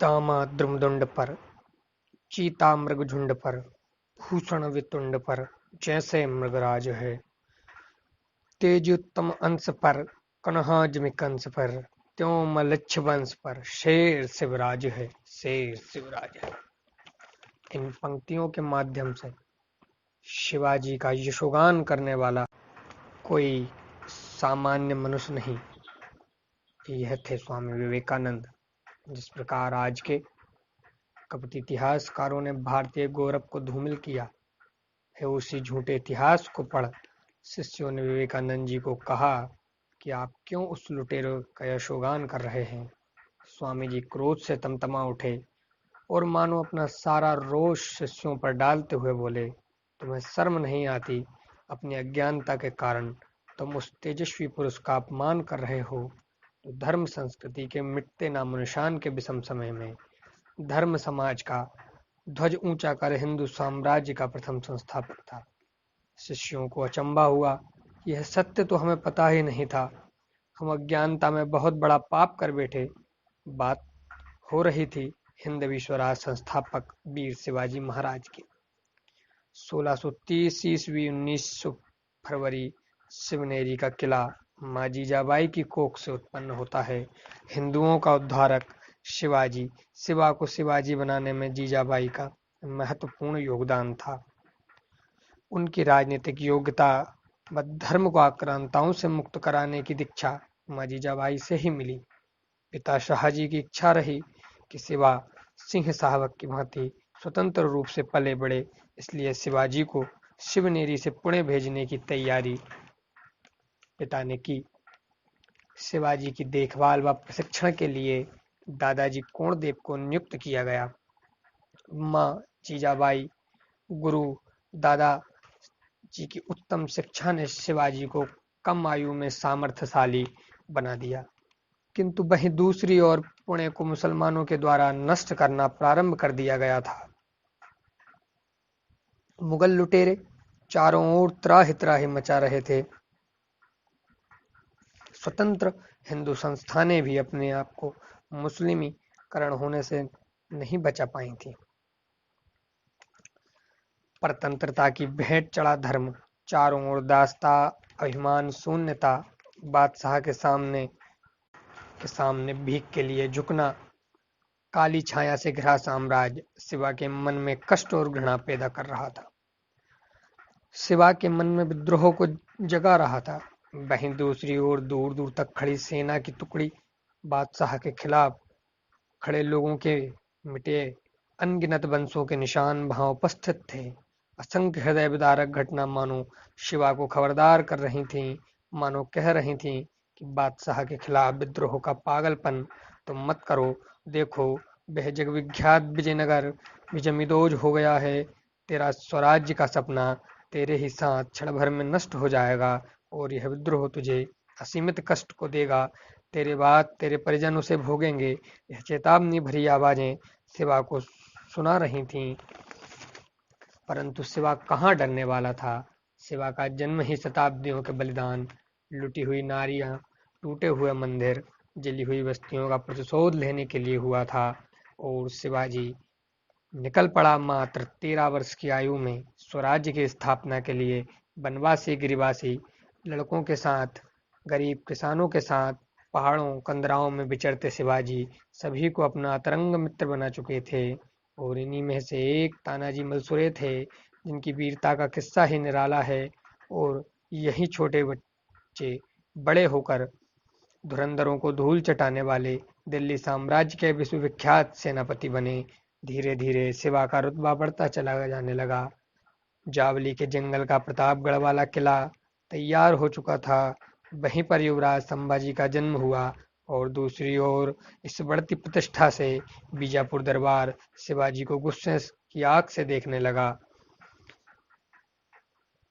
दामाद्रुमदुंड पर, चीता मृगझुंड पर, भूषण वितुंड पर, जैसे मृगराज है। तेजोत्तम अंश पर, कन्हाजमि कंस पर, त्यों मलच्छ वंश पर, शेर शिवराज है, शेर शिवराज है। इन पंक्तियों के माध्यम से शिवाजी का यशोगान करने वाला कोई सामान्य मनुष्य नहीं, यह थे स्वामी विवेकानंद। जिस प्रकार आज के कपट इतिहासकारों ने भारतीय गौरव को धूमिल किया है, उसी झूठे इतिहास को पढ़ शिष्यों ने विवेकानंद जी को कहा कि आप क्यों उस लुटेरे का यशोगान कर रहे हैं। स्वामी जी क्रोध से तमतमा उठे और मानो अपना सारा रोष शिष्यों पर डालते हुए बोले, तुम्हें शर्म नहीं आती? अपनी अज्ञानता के कारण तुम उस तेजस्वी पुरुष का अपमान कर रहे हो, तो धर्म संस्कृति के मिटते नामो निशान के विषम समय में धर्म समाज का ध्वज ऊंचा कर हिंदू साम्राज्य का प्रथम संस्थापक था। शिष्यों को अचंभा हुआ, यह सत्य तो हमें पता ही नहीं था, हम अज्ञानता में बहुत बड़ा पाप कर बैठे। बात हो रही थी हिंदवी स्वराज संस्थापक वीर शिवाजी महाराज की। 1630 ईस्वी 1900 फरवरी शिवनेरी का किला माँ जीजाबाई की कोख से उत्पन्न होता है। हिंदुओं का उद्धारक शिवाजी, शिवा को शिवाजी बनाने में जीजाबाई का महत्वपूर्ण योगदान था। उनकी राजनीतिक योग्यता व धर्म को आक्रांताओं से मुक्त कराने की दीक्षा माँ जीजाबाई से ही मिली। पिता शाहजी की इच्छा रही कि शिवा सिंह साहब की भांति स्वतंत्र रूप से पले बड़े, इसलिए शिवाजी को शिवनेरी से पुणे भेजने की तैयारी पिता ने की। शिवाजी की देखभाल व प्रशिक्षण के लिए दादाजी कोणदेव को नियुक्त किया गया। माँ जीजाबाई, गुरु दादा जी की उत्तम शिक्षा ने शिवाजी को कम आयु में सामर्थ्यशाली बना दिया, किंतु वहीं दूसरी ओर पुणे को मुसलमानों के द्वारा नष्ट करना प्रारंभ कर दिया गया था। मुगल लुटेरे चारों ओर त्राहि त्राहि मचा रहे थे। स्वतंत्र हिंदू संस्थानें भी अपने आप को मुस्लिमीकरण होने से नहीं बचा पाई थी। परतंत्रता की भेंट चढ़ा धर्म, चारों ओर दासता, अभिमान शून्यता, बादशाह के सामने भीख के लिए झुकना, काली छाया से घिरा साम्राज्य शिवा के मन में कष्ट और घृणा पैदा कर रहा था। शिवा के मन में विद्रोह को जगा रहा था। वहीं दूसरी ओर दूर दूर तक खड़ी सेना की टुकड़ी बादशाह के खिलाफ खड़े लोगों के मिटे अनगिनत वंशों के निशान वहां उपस्थित थे। असंख्य हृदय विदारक घटना मानो शिवा को खबरदार कर रही थीं, मानो कह रही थीं कि बादशाह के खिलाफ विद्रोह का पागलपन तुम मत करो। देखो, वह जगविख्यात विजयनगर विजमिदोज हो गया है। तेरा स्वराज्य का सपना तेरे ही साथ क्षण भर में नष्ट हो जाएगा और यह विद्रोह तुझे असीमित कष्ट को देगा। तेरे बाद तेरे परिजन उसे भोगेंगे। यह चेतावनी भरी आवाजें शिवा को सुना रही थीं, परंतु शिवा कहाँ डरने वाला था। शिवा का जन्म ही शताब्दियों के बलिदान, लुटी हुई नारियां, टूटे हुए मंदिर, जली हुई बस्तियों का प्रतिशोध लेने के लिए हुआ था। और शिवाजी निकल पड़ा मात्र 13 वर्ष की आयु में स्वराज्य की स्थापना के लिए। बनवासी गिरिवासी लड़कों के साथ, गरीब किसानों के साथ, पहाड़ों कंदराओं में विचरते शिवाजी सभी को अपना अतरंग मित्र बना चुके थे। और इन्हीं में से एक तानाजी मलसुरे थे, जिनकी वीरता का किस्सा ही निराला है। और यही छोटे बच्चे बड़े होकर धुरंधरों को धूल चटाने वाले दिल्ली साम्राज्य के विश्वविख्यात सेनापति बने। धीरे धीरे शिवा का रुतबा बढ़ता चला जाने लगा। जावली के जंगल का प्रतापगढ़ वाला किला तैयार हो चुका था। वहीं पर युवराज संभाजी का जन्म हुआ और दूसरी ओर इस बढ़ती प्रतिष्ठा से बीजापुर दरबार शिवाजी को गुस्से की आंख से देखने लगा।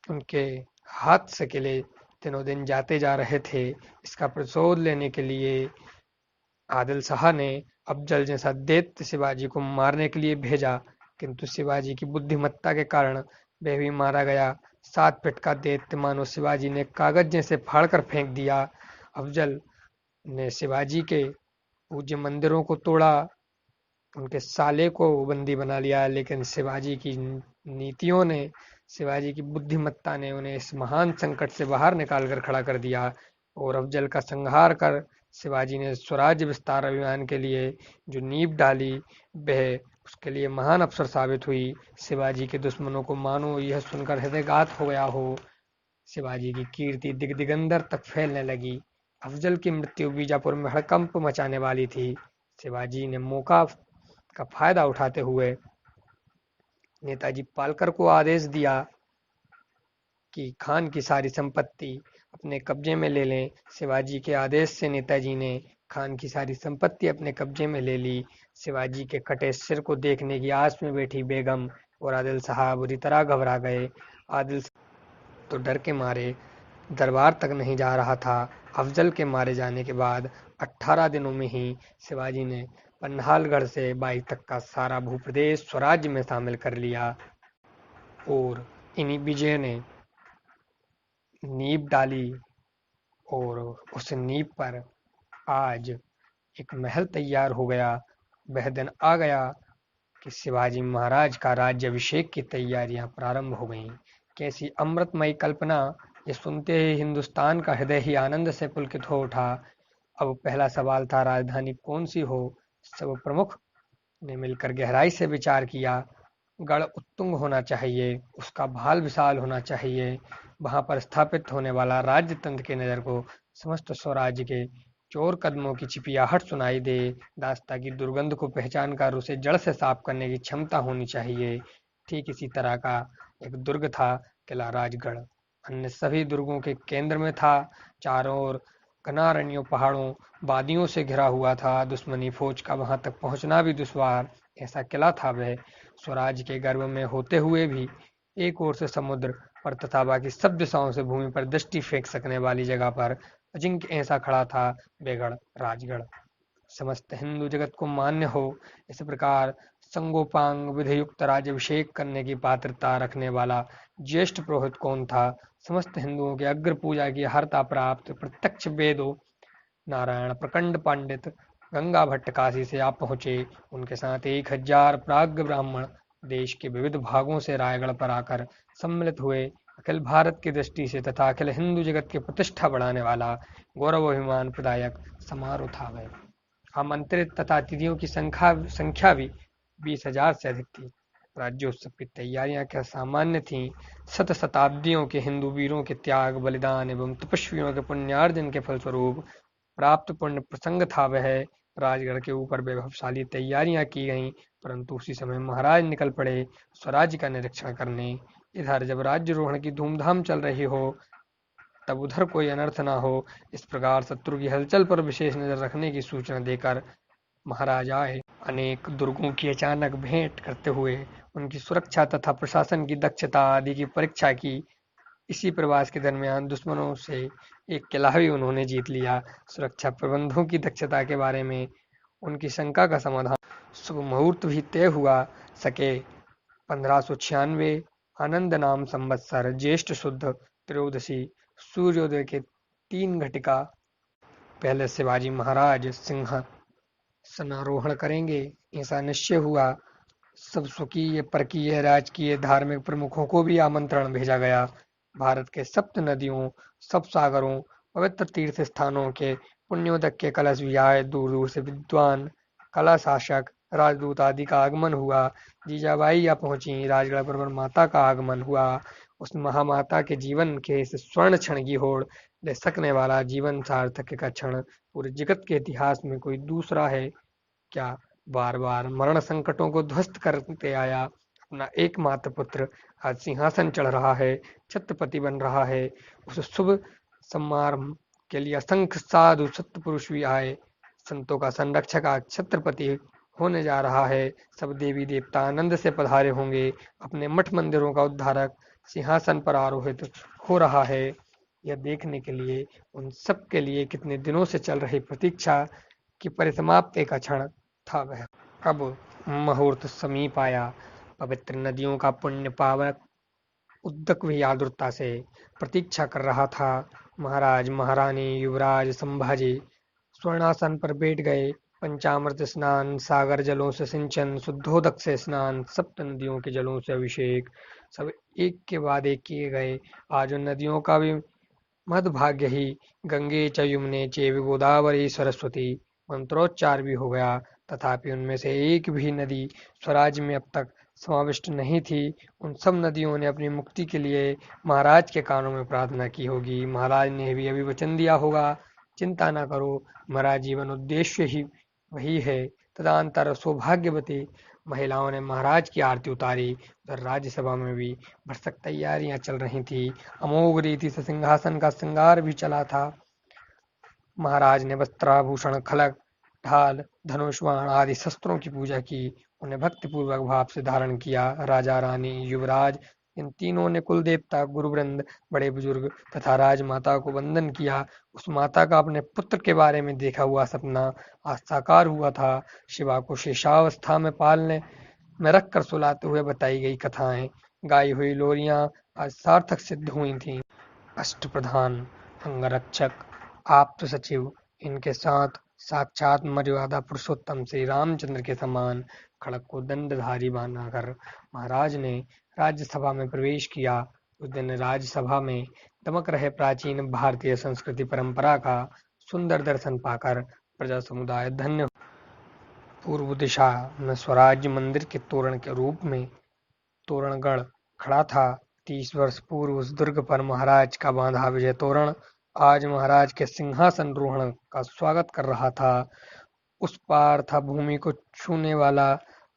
उनके हाथ से किले दिनों दिन जाते जा रहे थे। इसका प्रतिशोध लेने के लिए आदिल शाह ने अफजल जैसा दैत्य शिवाजी को मारने के लिए भेजा, किंतु शिवाजी की बुद्धिमत्ता के कारण वह भी मारा गया। 7 फीट का दैत्य मानो शिवाजी ने कागज जैसे फाड़कर फेंक दिया। अफजल ने शिवाजी के पूज्य मंदिरों को तोड़ा, उनके साले को बंदी बना लिया, लेकिन शिवाजी की नीतियों ने, शिवाजी की बुद्धिमत्ता ने उन्हें इस महान संकट से बाहर निकाल कर खड़ा कर दिया। और अफजल का संहार कर शिवाजी ने स्वराज्य विस्तार अभियान के लिए जो नींव डाली, वह उसके लिए महान अवसर साबित हुई। शिवाजी के दुश्मनों को मानो यह सुनकर हृदयघात हो गया हो। शिवाजी की कीर्ति दिगंबर तक फैलने लगी। अफजल की मृत्यु बीजापुर में हड़कंप मचाने वाली थी। शिवाजी ने मौका का फायदा उठाते हुए नेताजी पालकर को आदेश दिया कि खान की सारी संपत्ति अपने कब्जे में ले लें। शिवाजी के आदेश से नेताजी ने खान की सारी संपत्ति अपने कब्जे में ले ली। शिवाजी के कटे सिर को देखने की आस में बैठी बेगम और आदिल साहब बुरी तरह घबरा गए। आदिल तो डर के मारे दरबार तक नहीं जा रहा था। अफजल के मारे जाने के बाद 18 दिनों में ही शिवाजी ने पन्हालगढ़ से बाई तक का सारा भूप्रदेश स्वराज्य में शामिल कर लिया। और इन्हीं विजय ने नींव डाली और उस नींव पर आज एक महल तैयार हो गया। वह दिन आ गया कि शिवाजी महाराज का राज्याभिषेक की तैयारियां प्रारंभ हो गईं। कैसी अमृतमयी कल्पना! ये सुनते ही हिंदुस्तान का हृदय ही आनंद से पुलकित हो उठा। अब पहला सवाल था, राजधानी कौन सी हो। सब प्रमुख ने मिलकर गहराई से विचार किया। गढ़ उत्तुंग होना चाहिए, उसका भाल विशाल होना चाहिए, वहां पर स्थापित होने वाला राज्य तंत्र की नजर को समस्त स्वराज्य के चोर कदमों की चिपियाहट सुनाई दे, दास्ता की दुर्गंध को पहचान कर उसे जड़ से साफ करने की क्षमता होनी चाहिए। ठीक इसी तरह का एक दुर्ग था किला राजगढ़। अन्य सभी दुर्गों के केंद्र में था। चारों ओर घनारण्यों, पहाड़ों, वादियों से घिरा हुआ था। दुश्मनी फौज का वहां तक पहुंचना भी दुश्वार ऐसा किला था वह। स्वराज के गर्भ में होते हुए भी एक ओर से समुद्र पर तथा बाकी सब दिशाओं से भूमि पर दृष्टि फेंक सकने वाली जगह पर अजिंक्य ऐसा खड़ा था बेगढ़ राजगढ़। समस्त हिंदू जगत को मान्य हो, इस प्रकार संगोपांग विधियुक्त राज्याभिषेक करने की पात्रता रखने वाला ज्येष्ठ पुरोहित कौन था? समस्त हिंदुओं के अग्र पूजा की हरता प्राप्त प्रत्यक्ष वेदों नारायण प्रकंड पंडित गंगा भट्ट काशी से आप पहुंचे। उनके साथ 1000 प्राज्ञ ब्राह्मण देश के विविध भागों से रायगढ़ पर आकर सम्मिलित हुए। अखिल भारत की दृष्टि से तथा अखिल हिंदू जगत की प्रतिष्ठा बढ़ाने वाला गौरव अभिमान प्रदायक समारोह था वह। आमंत्रित तथा अतिथियों की संख्या भी 20,000 से अधिक थी। राज्योत्सव की तैयारियां क्या सामान्य थीं। शताब्दियों के हिंदू वीरों के त्याग बलिदान एवं तपस्वियों के पुण्यार्जन के फलस्वरूप प्राप्त पुण्य प्रसंग था वह। राजगढ़ के ऊपर वैभवशाली तैयारियां की गईं, परंतु उसी समय महाराज निकल पड़े स्वराज्य का निरीक्षण करने। इधर जब राज्यरोहण की धूमधाम चल रही हो, तब उधर कोई अनर्थ न हो, इस प्रकार शत्रु की हलचल पर विशेष नजर रखने की सूचना देकर महाराज आए। अनेक दुर्गों की अचानक भेंट करते हुए उनकी सुरक्षा तथा प्रशासन की दक्षता आदि की परीक्षा की। इसी प्रवास के दरमियान दुश्मनों से एक किला भी उन्होंने जीत लिया। सुरक्षा प्रबंधों की दक्षता के बारे में उनकी शंका का समाधान शुभ मुहूर्त भी तय हुआ सके। 1596 आनंद नाम संवत्सर ज्येष्ठ शुद्ध त्रयोदशी सूर्योदय के 3 घटिका पहले शिवाजी महाराज सिंहासनारोहण करेंगे, ऐसा निश्चय हुआ। सब स्वकीय परकीय राजकीय धार्मिक प्रमुखों को भी आमंत्रण भेजा गया। भारत के सप्त नदियों, सब सागरों, पवित्र तीर्थ स्थानों के पुण्योदक के कलश भी आए। दूर दूर से विद्वान, कला शासक, राजदूत आदि का आगमन हुआ। जीजाबाई आ पहुंची। राजगढ़ पर माता का आगमन हुआ। उस महामाता के जीवन के इस स्वर्ण क्षण की होड़ ले सकने वाला जीवन सार्थक का क्षण पूरे जगत के इतिहास में कोई दूसरा है क्या? बार बार मरण संकटों को ध्वस्त करते आया अपना एकमात्र पुत्र आज सिंहासन चढ़ रहा है, छत्रपति बन रहा है। उस शुभ समारंभ के लिए असंख्य साधु सत्पुरुष भी आए। संतों का संरक्षक आज छत्रपति होने जा रहा है। सब देवी देवता आनंद से पधारे होंगे। अपने मठ मंदिरों का उद्धारक सिंहासन पर आरोहित हो रहा है। यह देखने के लिए उन सब के लिए कितने दिनों से चल रही प्रतीक्षा की परिसमाप्ति का क्षण था वह। अब मुहूर्त समीप आया। पवित्र नदियों का पुण्य पावक उद्दक भी आतुरता से प्रतीक्षा कर रहा था। महाराज, महारानी, युवराज संभाजी स्वर्णासन पर बैठ गए। पंचामृत स्नान, सागर जलों से सिंचन, शुद्धोदक से स्नान, सप्त नदियों के जलों से अभिषेक, सब एक के बाद एक किए गए। आज उन नदियों का भी मद्भाग्य ही गंगे च यमुने चैव गोदावरी सरस्वती मंत्रोच्चार भी हो गया, तथापि उनमें से एक भी नदी स्वराज में अब तक समाविष्ट नहीं थी। उन सब नदियों ने अपनी मुक्ति के लिए महाराज के कानों में प्रार्थना की होगी। महाराज ने भी अभी वचन दिया होगा, चिंता ना करो, हमारा जीवन उद्देश्य ही वही है। तदनंतर सौभाग्यवती महिलाओं ने महाराज की आरती उतारी। उधर राज्यसभा में भी भरसक तैयारियां चल रही थी। अमोघ रीति से सिंहासन का श्रृंगार भी चला था। महाराज ने वस्त्राभूषण, खलक, ढाल, धनुष, बाण आदि शस्त्रों की पूजा की, उन्हें भक्तिपूर्वक भाव से धारण किया। राजा, रानी, युवराज इन तीनों ने कुल देवता, गुरुवृंद, बड़े बुजुर्ग तथा राजमाता को वंदन किया। उस माता का अपने पुत्र के बारे में देखा हुआ सपना आज साकार हुआ था। शिवा को शेषावस्था में पालने में रखकर सुलाते हुए बताई गई कथाएं, गाई हुई लोरियां आज सार्थक सिद्ध हुई थीं। अष्टप्रधान, अंगरक्षक, आप्त सचिव, इनके साथ साक्षात मर्यादा पुरुषोत्तम श्री रामचंद्र के समान खड़ग को दंडधारी बनाकर महाराज ने राज्यसभा में प्रवेश किया। उस दिन राज्यसभा में दमक रहे प्राचीन भारतीय संस्कृति परंपरा का सुंदर दर्शन पाकर प्रजा समुदाय धन्य। पूर्व दिशा में स्वराज्य मंदिर के तोरण के रूप में तोरणगढ़ खड़ा था। 30 वर्ष पूर्व उस दुर्ग पर महाराज का बांधा विजय तोरण आज महाराज के सिंहासन रोहण का स्वागत कर रहा था। उस पार था भूमि को छूने वाला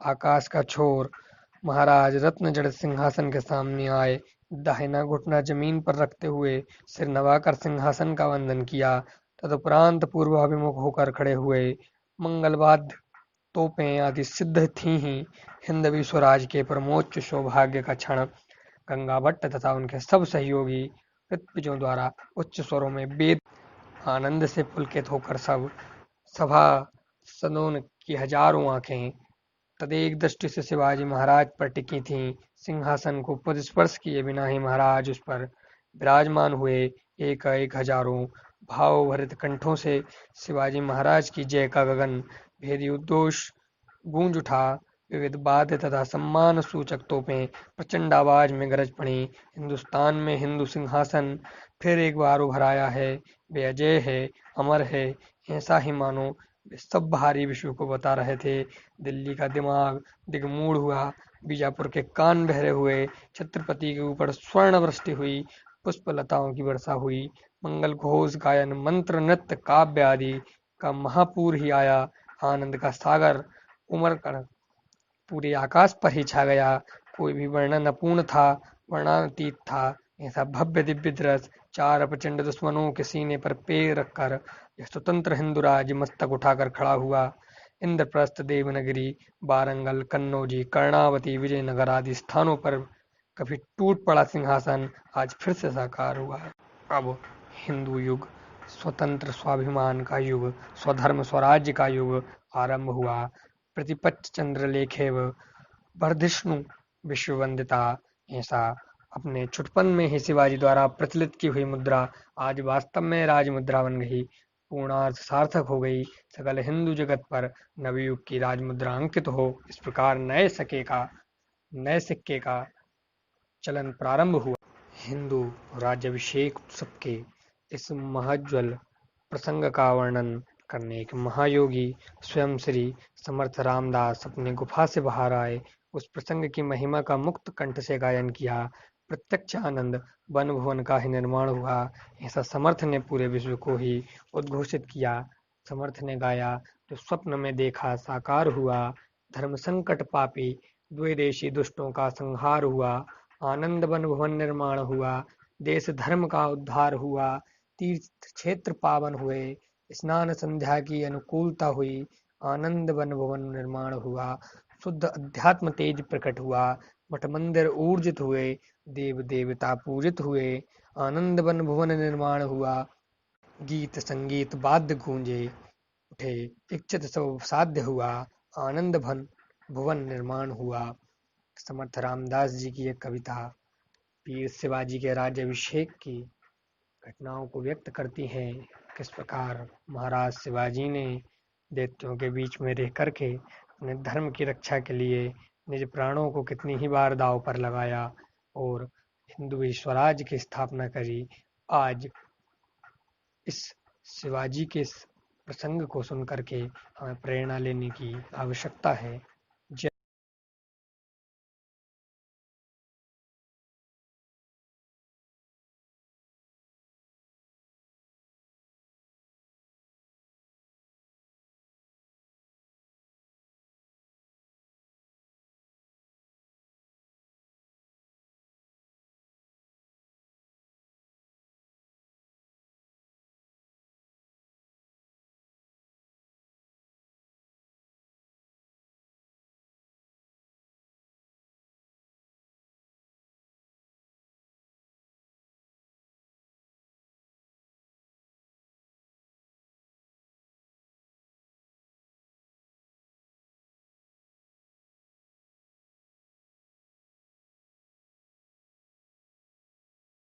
आकाश का छोर। महाराज रत्न जड़ित सिंहासन के सामने आए, दाहिना घुटना जमीन पर रखते हुए सिर नवाकर सिंहासन का वंदन किया। तदुपरांत पूर्वाभिमुख होकर खड़े हुए। मंगलवाद्य, तोपें आदि सिद्ध थी ही। हिंदवी स्वराज के परमोच्च सौभाग्य का क्षण गंगा भट्ट तथा उनके सब सहयोगी ऋत्विजों द्वारा उच्च स्वरों में वेद आनंद से पुलकित होकर सब सभा सदों की हजारों आंखें तदेक दृष्टि से शिवाजी महाराज पर टिकी थीं। सिंहासन को पद स्पर्श किए बिना ही महाराज उस पर विराजमान हुए। एक एक हजारों भाव भरित कंठों से शिवाजी महाराज की जय का गगन भेदी उद्घोष गूंज उठा। विविध वाद्य तथा सम्मान सूचक तोपें प्रचंड आवाज में गरज पड़ी। हिंदुस्तान में हिंदू सिंहासन फिर एक बार उभर आया है, वे अजय है, अमर है, ऐसा ही मानो वे सब बाहरी विश्व को बता रहे थे। दिल्ली का दिमाग दिगमूढ़ हुआ, बीजापुर के कान बहरे हुए, छत्रपति के ऊपर स्वर्ण वृष्टि हुई, पुष्प लताओं की वर्षा हुई, मंगल घोष, गायन, मंत्र, नृत्य, काव्य आदि का महापूर ही आया। आनंद का सागर उमड़ कर पूरे आकाश पर ही छा गया। कोई भी वर्णन अपूर्ण था, वर्णनातीत था। ऐसा भव्य दिव्य दृश्य चार प्रचंड दुश्मनों के सीने पर पैर रखकर यह स्वतंत्र हिंदू राज्य मस्तक उठाकर खड़ा हुआ। इंद्रप्रस्थ, देवनगरी, वारंगल, कन्नौजी, कर्णावती, विजयनगर आदि स्थानों पर कभी टूट पड़ा सिंहासन आज फिर से साकार हुआ। अब हिंदू युग, स्वतंत्र स्वाभिमान का युग, स्वधर्म स्वराज्य का युग आरंभ हुआ। प्रतिपक्ष चंद्रलेखेव वर्धिष्णु विश्ववंदिता, ऐसा अपने छुटपन में ही शिवाजी द्वारा प्रचलित की हुई मुद्रा आज वास्तव में राजमुद्रा बन गई, पूर्णार्थ सार्थक हो गई। सकल हिंदू जगत पर नवयुग की राजमुद्रा अंकित हो, इस प्रकार नए सिक्के का चलन प्रारंभ हुआ। हिंदू राज्याभिषेक उत्सव के इस महज्वल प्रसंग का वर्णन करने एक महायोगी स्वयं श्री समर्थ रामदास अपनी गुफा से बाहर आए। उस प्रसंग की महिमा का मुक्त कंठ से गायन किया। प्रत्यक्ष आनंद वन भुवन का ही निर्माण हुआ, ऐसा समर्थ ने पूरे विश्व को ही उद्घोषित किया। समर्थ ने गाया, जो स्वप्न में देखा साकार हुआ। धर्म संकट पापी द्वेदेशी दुष्टों का संहार हुआ। आनंद वन भुवन निर्माण हुआ। देश धर्म का उद्धार हुआ। तीर्थ क्षेत्र पावन हुए। स्नान संध्या की अनुकूलता हुई। आनंद वन भुवन निर्माण हुआ। शुद्ध अध्यात्म तेज प्रकट हुआ। मठ मंदिर ऊर्जित हुए। देव देवता पूजित हुए। आनंद वन भुवन निर्माण हुआ। गीत संगीत वाद्य गूंजे उठे। इच्छित सब साध्य हुआ। आनंद भुवन निर्माण हुआ। समर्थ रामदास जी की एक कविता वीर शिवाजी के राज्याभिषेक की घटनाओं को व्यक्त करती है। किस प्रकार महाराज शिवाजी ने दैत्यों के बीच में रह करके अपने धर्म की रक्षा के लिए निज प्राणों को कितनी ही बार दांव पर लगाया और हिंदवी स्वराज की स्थापना करी। आज इस शिवाजी के प्रसंग को सुन करके हमें प्रेरणा लेने की आवश्यकता है।